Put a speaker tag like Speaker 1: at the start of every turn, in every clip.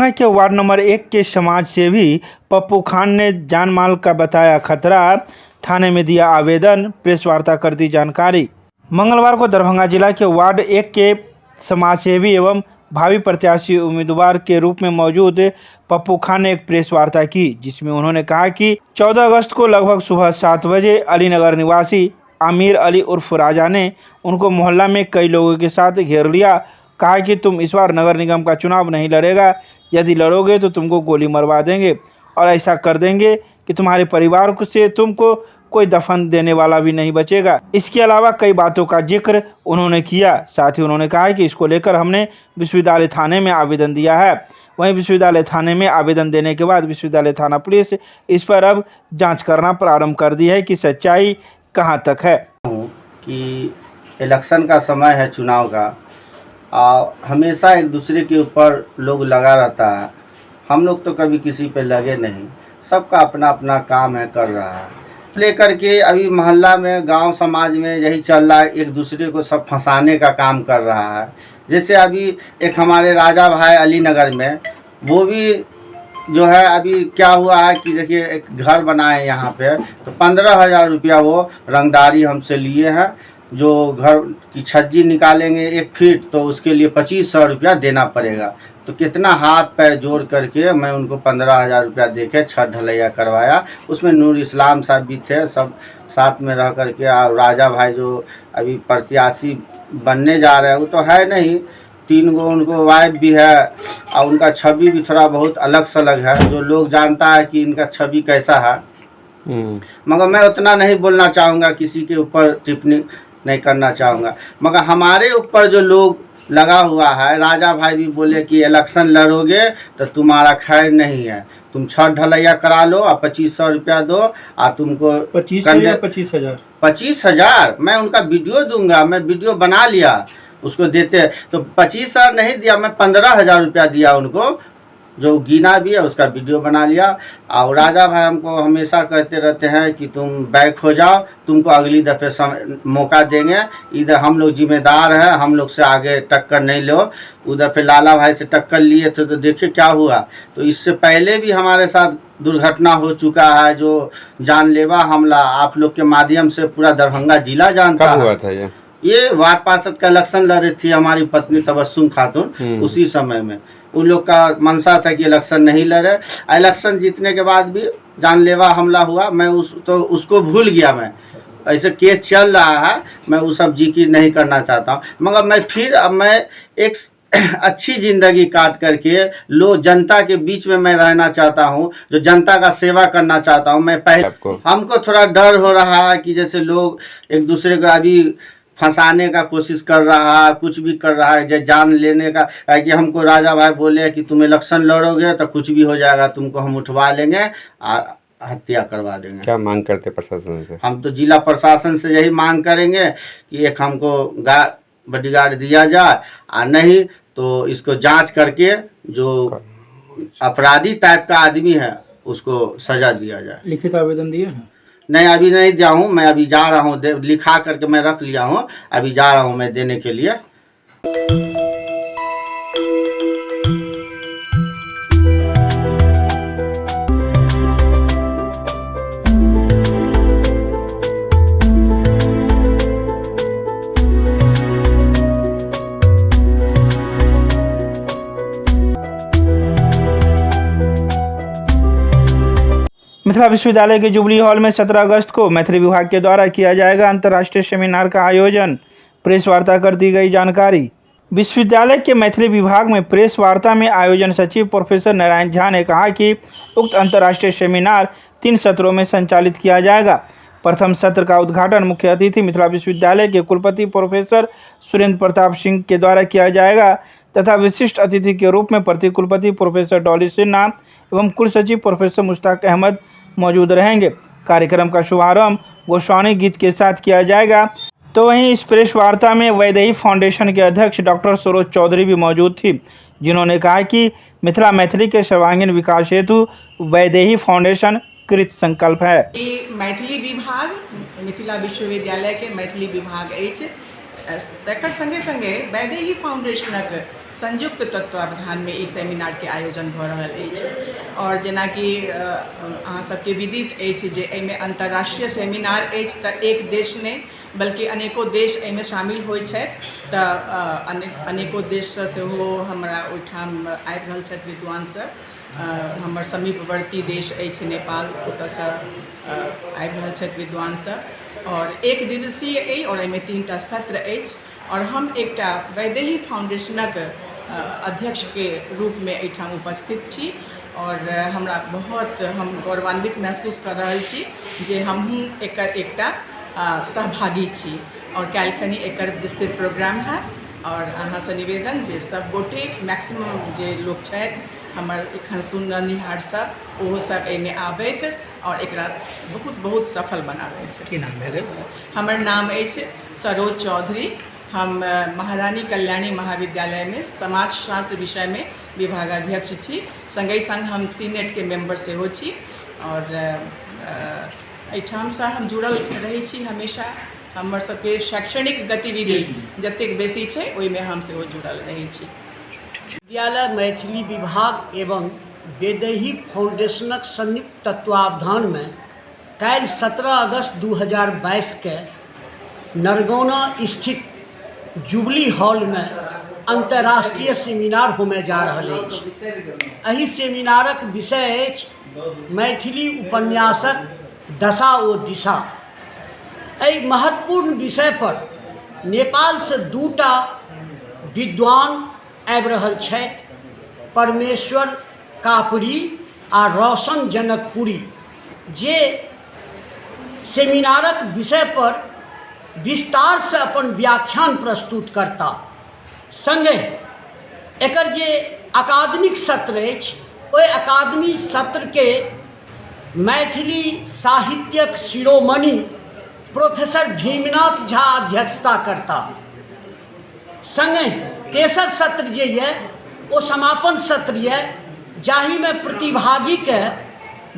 Speaker 1: दरभंगा के ward number 1 के समाज सेवी पप्पू खान ने जान माल का बताया खतरा, थाने में दिया आवेदन, प्रेस वार्ता कर दी जानकारी। मंगलवार को दरभंगा जिला के वार्ड 1 के समाज सेवी एवं भावी प्रत्याशी उम्मीदवार के रूप में मौजूद पप्पू खान ने एक प्रेस वार्ता की, जिसमें उन्होंने कहा कि 14 अगस्त को लगभग सुबह 7 बजे अलीनगर निवासी आमिर अली उर्फ राजा ने उनको मोहल्ला में कई लोगों के साथ घेर लिया। कहा कि तुम इस बार नगर निगम का चुनाव नहीं लड़ेगा, यदि लड़ोगे तो तुमको गोली मरवा देंगे और ऐसा कर देंगे कि तुम्हारे परिवार से तुमको कोई दफन देने वाला भी नहीं बचेगा। इसके अलावा कई बातों का जिक्र उन्होंने किया। साथ ही उन्होंने कहा कि इसको लेकर हमने विश्वविद्यालय थाने में आवेदन दिया है। वहीं विश्वविद्यालय थाने में आवेदन देने के बाद विश्वविद्यालय थाना पुलिस इस पर अब जांच करना प्रारंभ कर दी है कि सच्चाई कहां तक है।
Speaker 2: कि इलेक्शन का समय है, चुनाव का, हमेशा एक दूसरे के ऊपर लोग लगा रहता है। हम लोग तो कभी किसी पे लगे नहीं, सबका अपना अपना काम है, कर रहा है। लेकर के अभी मोहल्ला में, गांव समाज में यही चल रहा है, एक दूसरे को सब फंसाने का काम कर रहा है। जैसे अभी एक हमारे राजा भाई अलीनगर में, वो भी जो है, अभी क्या हुआ है कि देखिए एक घर बनाए यहाँ पे, तो 15,000 रुपया वो रंगदारी हमसे लिए हैं। जो घर की छज्जी निकालेंगे 1 फीट, तो उसके लिए 2500 रुपया देना पड़ेगा। तो कितना हाथ पैर जोड़ करके मैं उनको 15,000 रुपया दे के छत ढलैया करवाया। उसमें नूर इस्लाम साहब भी थे, सब साथ में रह करके। और राजा भाई जो अभी प्रत्याशी बनने जा रहे हैं, वो तो है नहीं, 3 गो उनको वाइफ भी है और उनका छवि भी थोड़ा बहुत अलग सलग है, जो लोग जानता है कि इनका छवि कैसा है। मगर मैं उतना नहीं बोलना चाहूँगा, किसी के ऊपर टिप्पणी नहीं करना चाहूँगा। मगर हमारे ऊपर जो लोग लगा हुआ है, राजा भाई भी बोले कि इलेक्शन लड़ोगे तो तुम्हारा खैर नहीं है, तुम छत ढलैया करा लो और 2500 रुपया दो, और तुमको 25,000 मैं उनका वीडियो दूंगा। मैं वीडियो बना लिया, उसको देते तो 25,000 नहीं दिया, मैं 15,000 रुपया दिया उनको, जो गिना भी है, उसका वीडियो बना लिया। और राजा भाई हमको हमेशा कहते रहते हैं कि तुम बैक हो जाओ, तुमको अगली दफ़े मौका देंगे, इधर हम लोग जिम्मेदार हैं, हम लोग से आगे टक्कर नहीं लो। उधर पे लाला भाई से टक्कर लिए थे तो देखिए क्या हुआ। तो इससे पहले भी हमारे साथ दुर्घटना हो चुका है, जो जानलेवा हमला आप लोग के माध्यम से पूरा दरभंगा जिला जानता है।
Speaker 3: हुआ था
Speaker 2: ये वार्ड पार्षद का इलेक्शन लड़ रही थी हमारी पत्नी तबस्सुम खातून। उसी समय में उन लोग का मनसा था कि इलेक्शन नहीं लड़े। इलेक्शन जीतने के बाद भी जानलेवा हमला हुआ। मैं उसको भूल गया। मैं ऐसे केस चल रहा है, मैं वो सब जिक्र नहीं करना चाहता हूँ। मगर मैं एक अच्छी ज़िंदगी काट करके लोग जनता के बीच में मैं रहना चाहता हूँ, जो जनता का सेवा करना चाहता हूँ। मैं पहले हमको थोड़ा डर हो रहा है कि जैसे लोग एक दूसरे को अभी फंसाने का कोशिश कर रहा है, कुछ भी कर रहा है, जैसे जान लेने का। कि हमको राजा भाई बोले कि तुम इलेक्शन लड़ोगे तो कुछ भी हो जाएगा, तुमको हम उठवा लेंगे, हत्या करवा देंगे।
Speaker 3: क्या मांग करते प्रशासन से? हम
Speaker 2: तो जिला प्रशासन से यही मांग करेंगे कि एक हमको बॉडीगार्ड दिया जाए, और नहीं तो इसको जांच करके जो अपराधी टाइप का आदमी है उसको सजा दिया जाए।
Speaker 1: लिखित आवेदन दिए हैं?
Speaker 2: नहीं, अभी नहीं दिया हूँ। मैं अभी जा रहा हूँ, लिखा करके मैं रख लिया हूँ, अभी जा रहा हूँ मैं देने के लिए।
Speaker 1: मिथिला विश्वविद्यालय के जुबली हॉल में 17 अगस्त को मैथिली विभाग के द्वारा किया जाएगा अंतर्राष्ट्रीय सेमिनार का आयोजन, प्रेस वार्ता कर दी गई जानकारी। विश्वविद्यालय के मैथिली विभाग में प्रेस वार्ता में आयोजन सचिव प्रोफेसर नारायण झा ने कहा कि उक्त अंतर्राष्ट्रीय सेमिनार 3 सत्रों में संचालित किया जाएगा। प्रथम सत्र का उद्घाटन मुख्य अतिथि मिथिला विश्वविद्यालय के कुलपति प्रोफेसर सुरेंद्र प्रताप सिंह के द्वारा किया जाएगा तथा विशिष्ट अतिथि के रूप में प्रति कुलपति प्रोफेसर डॉली सिन्हा एवं कुलसचिव प्रोफेसर मुश्ताक अहमद मौजूद रहेंगे। कार्यक्रम का शुभारंभ गोस्वामी गीत के साथ किया जाएगा। तो वहीं इस प्रेस वार्ता में वैदेही फाउंडेशन के अध्यक्ष डॉक्टर सरोज चौधरी भी मौजूद थी, जिन्होंने कहा कि मिथिला मैथिली के सर्वांगीण विकास हेतु वैदेही फाउंडेशन कृत संकल्प है।
Speaker 4: मैथिली विभाग मिथिला विश्वविद्यालय के मैथिली विभाग अछि तकर संगे संगे वैदेही फाउंडेशनक संयुक्त तत्वावधान में ई सेमिनार के आयोजन भऽ रहल अछि और जेनाकि अहाँ सबके विदित अछि जे एहिमे अंतर्राष्ट्रीय सेमिनार अछि तऽ एक देश नहि बल्कि अनेको देश एहिमे शामिल होइ छथि तऽ अनेको देशसँ सेहो हमरा ओहिठाम आबि रहल छथि विद्वान सब हमर समीपवर्ती देश अछि नेपाल ओतऽसँ आबि रहल छथि विद्वान सब और एक दिवसीय अछि और एहिमे 3टा सत्र अछि और हम एकटा वैदेही फाउंडेशनक अध्यक्ष के रूप में एहिठाम उपस्थित छी और हमरा बहुत हम गौरवान्वित महसूस कर रहल छी जे हमहूँ एकर एकटा सहभागी छी और काल्हिखनी एकर विस्तृत प्रोग्राम है और अहाँसँ निवेदन जे सब गोटे मैक्सिमम जे लोग छथि हमर एखन सुननिहार सब ओहो सब एहिमे आबैत और एकरा बहुत बहुत सफल बनाबैत।
Speaker 1: की नाम है?
Speaker 4: हमर नाम अछि सरोज चौधरी। हम महारानी कल्याणी महाविद्यालय में समाजशास्त्र विषय में विभागाध्यक्ष छी, संगे संग हम सीनेट के मेंबर सेहो छी और एहिठामसँ हम जुड़ल रहै छी हमेशा। हमर सबके शैक्षणिक गतिविधि जतेक बेसी छै ओहिमे हम सेहो जुड़ल रहै छी।
Speaker 5: विद्यालय मैथिली विभाग एवं वैदेही फाउंडेशनक संयुक्त तत्वावधान में काल्हि 17 अगस्त 2022 के नरगौना स्थित जुबली हॉल में अंतर्राष्ट्रीय सेमिनार होमे जा रहल अछि। एहि सेमिनारक विषय अछि मैथिली उपन्यासक दशा ओ दिशा। एहि महत्वपूर्ण विषय पर नेपाल से 2टा विद्वान आबि रहल छथि, परमेश्वर कापड़ी आ रोशन जनकपुरी, जे सेमिनारक विषय पर विस्तार से अपन व्याख्यान प्रस्तुत करता। संगे एकर जे अकादमिक सत्र अछि ओहि अकादमी सत्र के मैथिली साहित्यक शिरोमणि प्रोफेसर भीमनाथ झा अध्यक्षता करता। संगे तेसर सत्र जे ये ओ समापन सत्र ये जाहि में प्रतिभागी के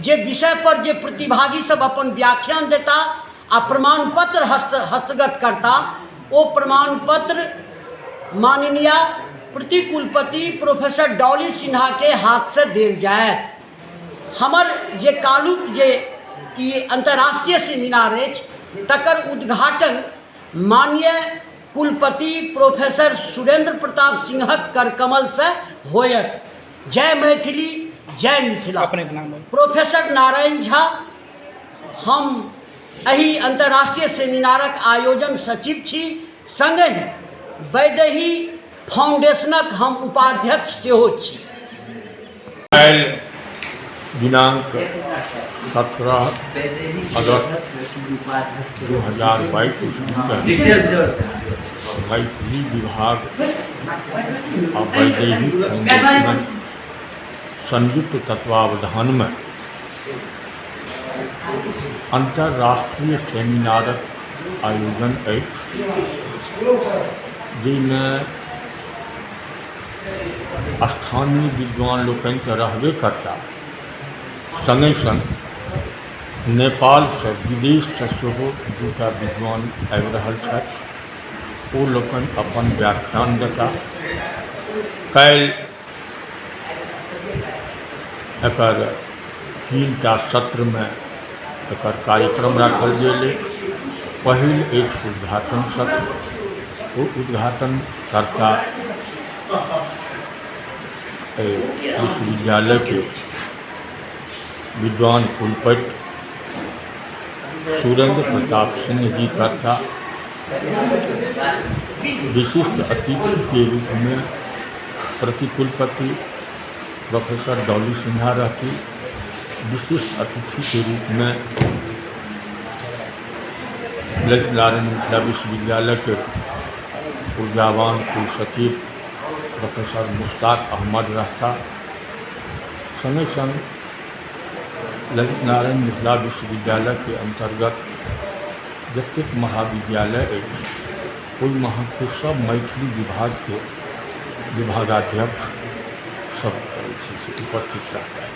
Speaker 5: जे विषय पर जे प्रतिभागी सब अपन व्याख्यान देता आ प्रमाण पत्र हस्तगत करता, ओ प्रमाण पत्र माननीय प्रतिकुलपति प्रोफेसर डॉली सिन्हा के हाथ से देल जाए। हमर जे कालुक जे ई अंतर्राष्ट्रीय सेमिनार अछि तकर उद्घाटन माननीय कुलपति प्रोफेसर सुरेंद्र प्रताप सिंहक करकमल से होयत। जय मैथिली जय मिथिला। प्रोफेसर नारायण झा हम एहि अंतर्राष्ट्रीय सेमिनारक आयोजन सचिव छी, संगे वैदेही फाउंडेशनक हम उपाध्यक्ष सेहो छी।
Speaker 6: दिनांक 17 अगस्त 2022 मैथिली विभाग और वैदेही फाउंडेशन संयुक्त तत्वावधान में अंतर्राष्ट्रीय सेमिनारक आयोजन अछि, जिनमें स्थानीय विद्वान लोकनि तऽ रहबे करता, संगे संग नेपाल से विदेश से सेहो 2टा विद्वान आबि रहल छथि। ओ लोकनि अपन व्याख्यान देता। काल्हि एकर 3टा सत्र में एकर कार्यक्रम राखल गेल अछि। पहिल अछि उद्घाटन सत्र। ओ उद्घाटन करता विश्वविद्यालय के विद्वान कुलपति सुरेंद्र प्रताप सिंह जी करता। विशिष्ट अतिथि के रूप में प्रतिकुलपति प्रोफेसर डॉली सिन्हा रहती। विशिष्ट अतिथि के रूप में ललित नारायण मिथिला विश्वविद्यालय के ऊर्जावान कुलसचिव प्रोफेसर मुश्ताक अहमद रहता। संगे संग ललित नारायण मिथिला विश्वविद्यालय के अंतर्गत जतेक महाविद्यालय अछि ओहि महत्व सब मैथिली विभाग के विभागाध्यक्ष सब उपस्थित रहता है।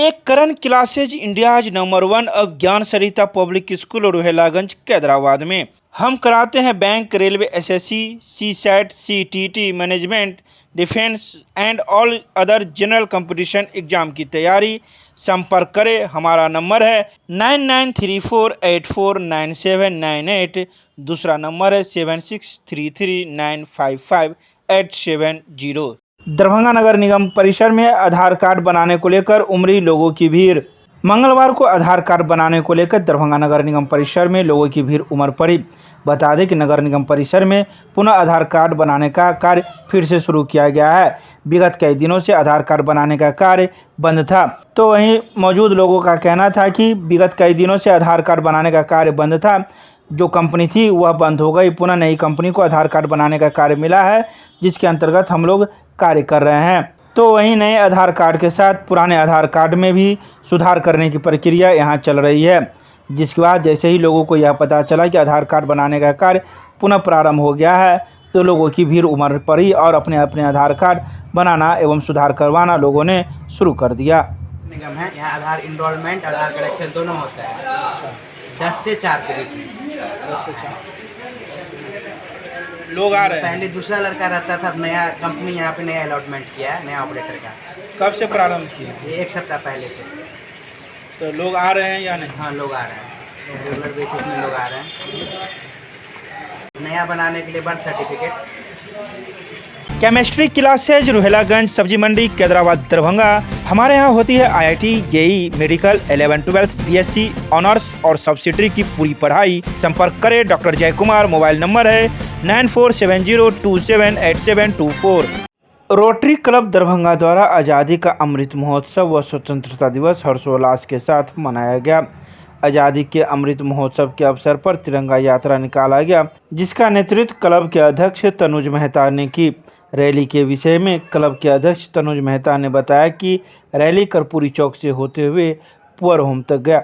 Speaker 1: एक करण क्लासेज इंडियाज नंबर 1 अब ज्ञान सरिता पब्लिक स्कूल रोहेलागंज कैदराबाद में हम कराते हैं bank, railway, SSC, CSAT, CTT, management, defence and all other general competition exam की तैयारी। संपर्क करें, हमारा नंबर है 9934849798। दूसरा नंबर है 7633955870। दरभंगा नगर निगम परिसर में आधार कार्ड बनाने को लेकर उमड़ी लोगों की भीड़। मंगलवार को आधार कार्ड बनाने को लेकर दरभंगा नगर निगम परिसर में लोगों की भीड़ उमड़ पड़ी। बता दें कि नगर निगम परिसर में पुनः आधार कार्ड बनाने का कार्य फिर से शुरू किया गया है। विगत कई दिनों से आधार कार्ड बनाने का कार्य बंद था, तो वहीं मौजूद लोगों का कहना था कि विगत कई दिनों से आधार कार्ड बनाने का कार्य बंद था। जो कंपनी थी वह बंद हो गई, पुनः नई कंपनी को आधार कार्ड बनाने का कार्य मिला है, जिसके अंतर्गत हम लोग कार्य कर रहे हैं। तो वहीं नए आधार कार्ड के साथ पुराने आधार कार्ड में भी सुधार करने की प्रक्रिया यहाँ चल रही है, जिसके बाद जैसे ही लोगों को यह पता चला कि आधार कार्ड बनाने का कार्य पुनः प्रारंभ हो गया है, तो लोगों की भीड़ उमड़ पड़ी और अपने अपने आधार कार्ड बनाना एवं सुधार करवाना लोगों ने शुरू कर दिया।
Speaker 7: निगम है, यहाँ आधार इनरोलमेंट आधार करेक्शन दोनों होता है 10 से 4 के बीच में। 10 से 4
Speaker 1: लोग आ रहे हैं।
Speaker 7: पहले दूसरा लड़का रहता था, अब नया कंपनी यहाँ पे नया अलॉटमेंट किया है, नया ऑपरेटर का।
Speaker 1: कब से प्रारंभ किया?
Speaker 7: ये 1 सप्ताह पहले से।
Speaker 1: तो लोग आ रहे हैं या नहीं?
Speaker 7: हाँ, लोग आ रहे हैं, रेगुलर बेसिस में लोग आ रहे हैं। नया बनाने के लिए birth certificate.
Speaker 1: Chemistry classes Rohilaganj सब्जी मंडी कैदराबाद दरभंगा। हमारे यहाँ होती है IIT, JEE, medical, 11, 12, BSc honours और सब्सिडरी की पूरी पढ़ाई। संपर्क करें डॉक्टर जय कुमार। मोबाइल नंबर है 9470278724। रोटरी क्लब दरभंगा द्वारा आज़ादी का अमृत महोत्सव व स्वतंत्रता दिवस हर्षोल्लास के साथ मनाया गया। आज़ादी के अमृत महोत्सव के अवसर पर तिरंगा यात्रा निकाला गया, जिसका नेतृत्व क्लब के अध्यक्ष तनुज मेहता ने की। रैली के विषय में क्लब के अध्यक्ष तनुज मेहता ने बताया कि रैली कर्पूरी चौक से होते हुए पुअर होम तक गया।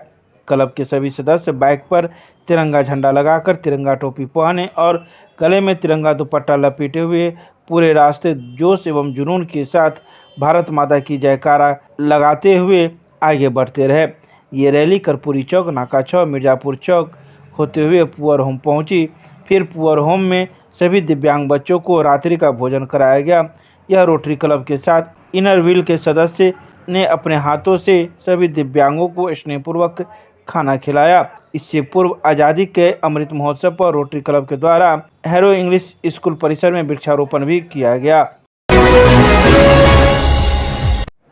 Speaker 1: क्लब के सभी सदस्य बाइक पर तिरंगा झंडा लगाकर तिरंगा टोपी पहने और गले में तिरंगा दुपट्टा लपेटे हुए पूरे रास्ते जोश एवं जुनून के साथ भारत माता की जयकारा लगाते हुए आगे बढ़ते रहे। ये रैली कर्पूरी चौक, नाका चौक, मिर्ज़ापुर चौक होते हुए पुअर होम पहुंची। फिर पुअर होम में सभी दिव्यांग बच्चों को रात्रि का भोजन कराया गया। यह रोटरी क्लब के साथ इनर व्हील के सदस्य ने अपने हाथों से सभी दिव्यांगों को स्नेहपूर्वक खाना खिलाया। इससे पूर्व आज़ादी के अमृत महोत्सव पर रोटरी क्लब के द्वारा हैरो इंग्लिश स्कूल परिसर में वृक्षारोपण भी किया गया।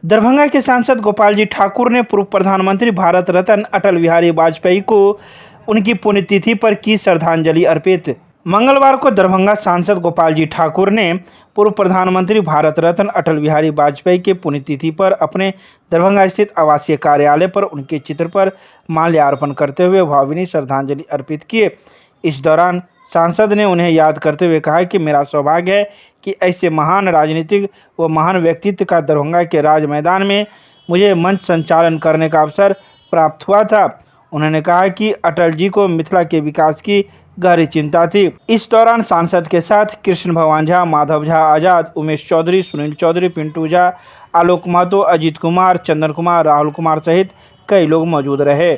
Speaker 1: दरभंगा के सांसद गोपाल जी ठाकुर ने पूर्व प्रधानमंत्री भारत रत्न अटल बिहारी वाजपेयी को उनकी पुण्यतिथि पर की श्रद्धांजलि अर्पित। मंगलवार को दरभंगा सांसद गोपाल जी ठाकुर ने पूर्व प्रधानमंत्री भारत रत्न अटल बिहारी वाजपेयी के पुण्यतिथि पर अपने दरभंगा स्थित आवासीय कार्यालय पर उनके चित्र पर माल्यार्पण करते हुए भावभीनी श्रद्धांजलि अर्पित किए। इस दौरान सांसद ने उन्हें याद करते हुए कहा कि मेरा सौभाग्य है कि ऐसे महान राजनीतिक व महान व्यक्तित्व का दरभंगा के राज मैदान में मुझे मंच संचालन करने का अवसर प्राप्त हुआ था। उन्होंने कहा कि अटल जी को मिथिला के विकास की गहरी चिंता थी। इस दौरान सांसद के साथ कृष्ण भगवान झा, माधव झा आज़ाद, उमेश चौधरी, सुनील चौधरी, पिंटू झा, आलोक महतो, अजीत कुमार, चंदन कुमार, राहुल कुमार सहित कई लोग मौजूद रहे।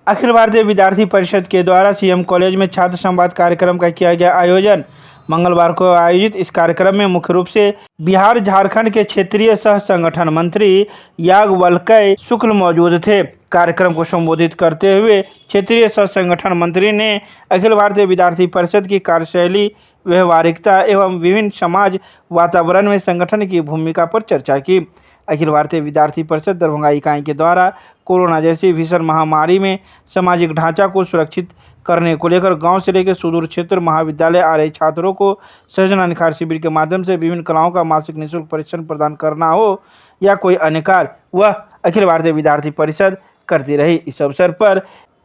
Speaker 1: अखिल भारतीय विद्यार्थी परिषद के द्वारा सीएम कॉलेज में छात्र संवाद कार्यक्रम का किया गया आयोजन। मंगलवार को आयोजित इस कार्यक्रम में मुख्य रूप से बिहार झारखंड के क्षेत्रीय सह संगठन मंत्री याज्ञवल्क्य शुक्ल मौजूद थे। कार्यक्रम को संबोधित करते हुए क्षेत्रीय सह संगठन मंत्री ने अखिल भारतीय विद्यार्थी परिषद की कार्यशैली, व्यवहारिकता एवं विभिन्न समाज वातावरण में संगठन की भूमिका पर चर्चा की। अखिल भारतीय विद्यार्थी परिषद दरभंगा इकाई के द्वारा कोरोना जैसी भीषण महामारी में सामाजिक ढांचा को सुरक्षित करने को लेकर गांव से लेकर सुदूर क्षेत्र महाविद्यालय आ रहे छात्रों को सृजन निखार शिविर के माध्यम से विभिन्न कलाओं का मासिक निःशुल्क प्रशिक्षण प्रदान करना हो या कोई अन्य कार्य, वह अखिल भारतीय विद्यार्थी परिषद करती रही। इस अवसर पर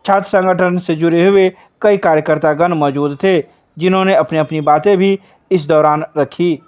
Speaker 1: छात्र संगठन से जुड़े हुए कई कार्यकर्तागण मौजूद थे, जिन्होंने अपनी अपनी बातें भी इस दौरान रखी।